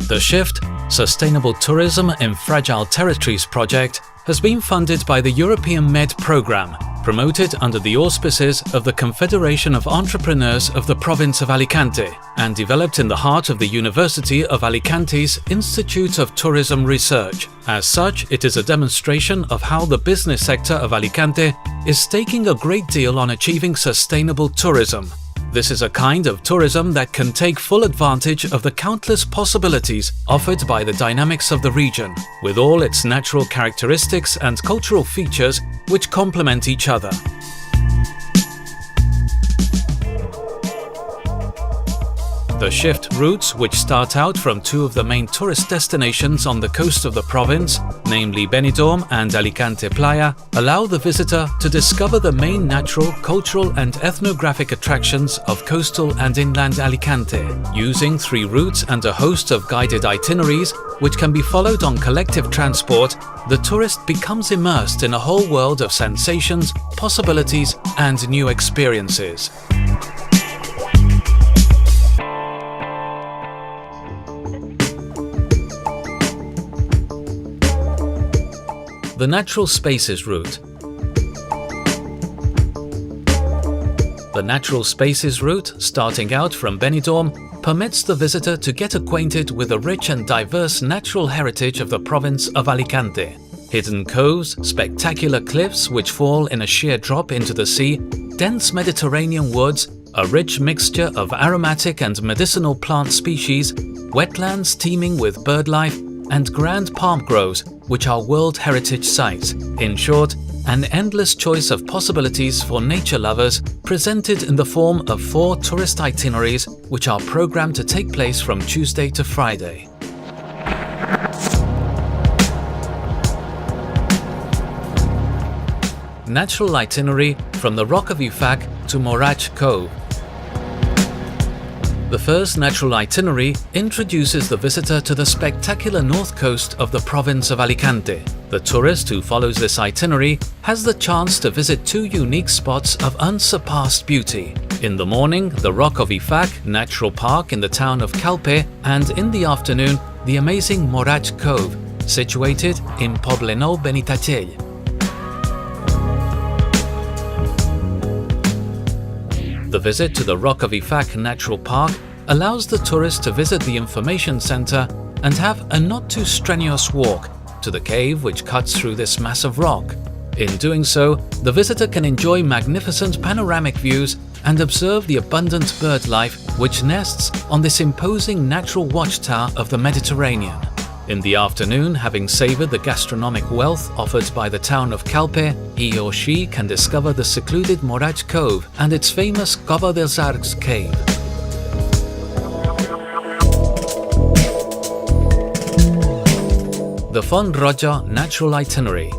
The SHIFT, Sustainable Tourism in Fragile Territories project, has been funded by the European Med Programme, promoted under the auspices of the Confederation of Entrepreneurs of the province of Alicante, and developed in the heart of the University of Alicante's Institute of Tourism Research. As such, it is a demonstration of how the business sector of Alicante is staking a great deal on achieving sustainable tourism. This is a kind of tourism that can take full advantage of the countless possibilities offered by the dynamics of the region, with all its natural characteristics and cultural features which complement each other. The SHIFT routes, which start out from two of the main tourist destinations on the coast of the province, namely Benidorm and Alicante Playa, allow the visitor to discover the main natural, cultural and ethnographic attractions of coastal and inland Alicante. Using 3 routes and a host of guided itineraries, which can be followed on collective transport, the tourist becomes immersed in a whole world of sensations, possibilities and new experiences. The Natural Spaces route. The Natural Spaces route, starting out from Benidorm, permits the visitor to get acquainted with the rich and diverse natural heritage of the province of Alicante. Hidden coves, spectacular cliffs which fall in a sheer drop into the sea, dense Mediterranean woods, a rich mixture of aromatic and medicinal plant species, wetlands teeming with birdlife, and grand palm groves, which are World Heritage Sites. In short, an endless choice of possibilities for nature lovers, presented in the form of 4 tourist itineraries, which are programmed to take place from Tuesday to Friday. Natural itinerary from the Rock of Ufac to Morach Cove. The first natural itinerary introduces the visitor to the spectacular north coast of the province of Alicante. The tourist who follows this itinerary has the chance to visit 2 unique spots of unsurpassed beauty. In the morning, the Rock of Ufac Natural Park in the town of Calpe, and in the afternoon, the amazing Morach Cove, situated in Poblenou Benitatell. The visit to the Rock of Ufac Natural Park allows the tourist to visit the information center and have a not too strenuous walk to the cave which cuts through this mass of rock. In doing so, the visitor can enjoy magnificent panoramic views and observe the abundant bird life which nests on this imposing natural watchtower of the Mediterranean. In the afternoon, having savored the gastronomic wealth offered by the town of Calpe, he or she can discover the secluded Morach Cove and its famous Cova dels Arcs cave. The Font Roja Natural Itinerary.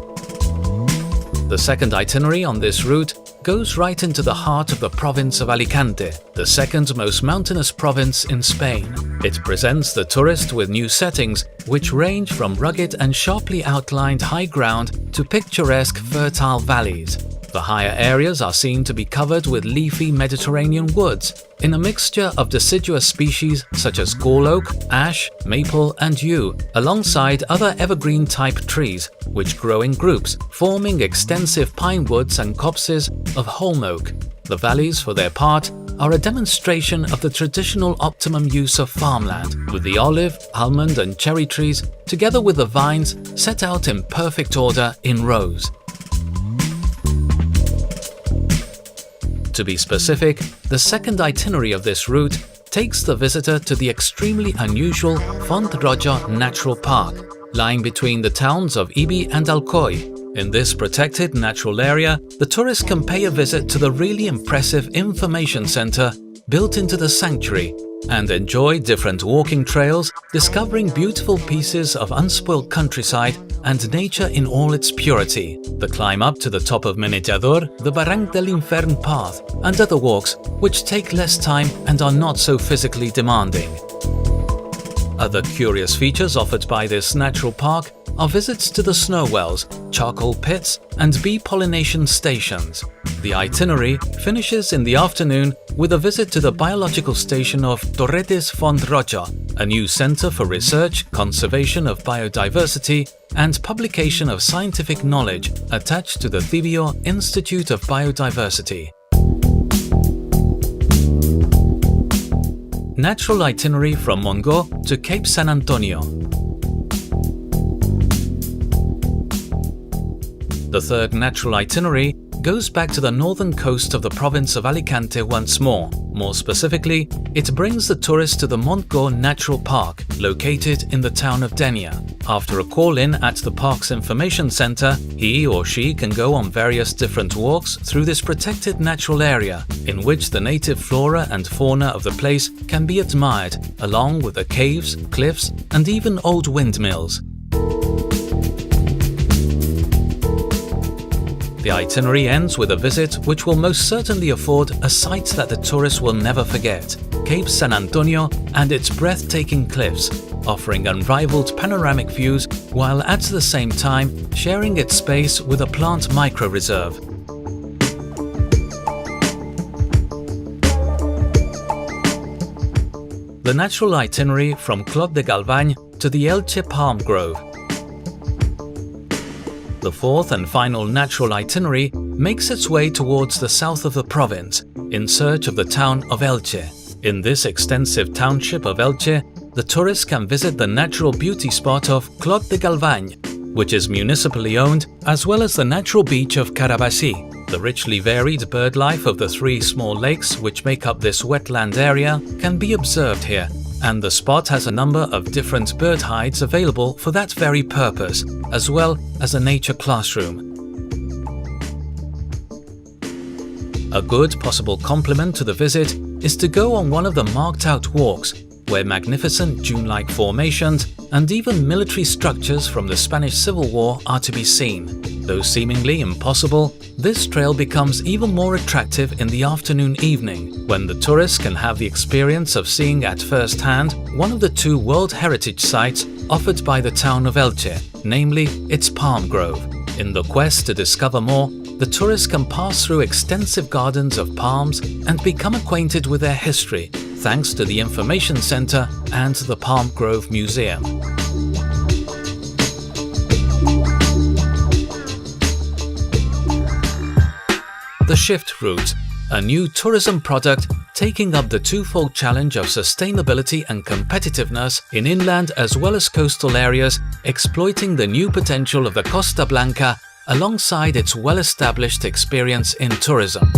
The second itinerary on this route goes right into the heart of the province of Alicante, the second most mountainous province in Spain. It presents the tourist with new settings which range from rugged and sharply outlined high ground to picturesque fertile valleys. The higher areas are seen to be covered with leafy Mediterranean woods, in a mixture of deciduous species such as gall oak, ash, maple and yew, alongside other evergreen-type trees, which grow in groups, forming extensive pine woods and copses of holm oak. The valleys, for their part, are a demonstration of the traditional optimum use of farmland, with the olive, almond and cherry trees, together with the vines, set out in perfect order in rows. To be specific, the second itinerary of this route takes the visitor to the extremely unusual Font Roja Natural Park, lying between the towns of Ibi and Alcoy. In this protected natural area, the tourist can pay a visit to the really impressive information center built into the sanctuary and enjoy different walking trails, discovering beautiful pieces of unspoiled countryside and nature in all its purity. The climb up to the top of Menejador, the Barranc de l'Infern path, and other walks which take less time and are not so physically demanding. Other curious features offered by this natural park are visits to the snow wells, charcoal pits, and bee pollination stations. The itinerary finishes in the afternoon with a visit to the biological station of Torretes Font Roja, a new center for research, conservation of biodiversity, and publication of scientific knowledge attached to the Thibio Institute of Biodiversity. Natural itinerary from Mongo to Cape San Antonio. The third natural itinerary goes back to the northern coast of the province of Alicante once more. More specifically, it brings the tourist to the Montgó Natural Park, located in the town of Denia. After a call-in at the park's information center, he or she can go on various different walks through this protected natural area, in which the native flora and fauna of the place can be admired, along with the caves, cliffs, and even old windmills. The itinerary ends with a visit which will most certainly afford a sight that the tourist will never forget: Cape San Antonio and its breathtaking cliffs, offering unrivaled panoramic views while at the same time sharing its space with a plant micro-reserve. The natural itinerary from Clot de Galvany to the Elche Palm Grove. The fourth and final natural itinerary makes its way towards the south of the province, in search of the town of Elche. In this extensive township of Elche, the tourist can visit the natural beauty spot of Clot de Galvany, which is municipally owned, as well as the natural beach of Carabasí. The richly varied bird life of the three small lakes which make up this wetland area can be observed here, and the spot has a number of different bird hides available for that very purpose, as well as a nature classroom. A good possible complement to the visit is to go on one of the marked-out walks, where magnificent dune-like formations and even military structures from the Spanish Civil War are to be seen. Though seemingly impossible, this trail becomes even more attractive in the afternoon-evening, when the tourist can have the experience of seeing at first hand one of the two World Heritage Sites offered by the town of Elche, namely its palm grove. In the quest to discover more, the tourist can pass through extensive gardens of palms and become acquainted with their history, thanks to the Information Center and the Palm Grove Museum. The Shift Route, a new tourism product taking up the twofold challenge of sustainability and competitiveness in inland as well as coastal areas, exploiting the new potential of the Costa Blanca alongside its well-established experience in tourism.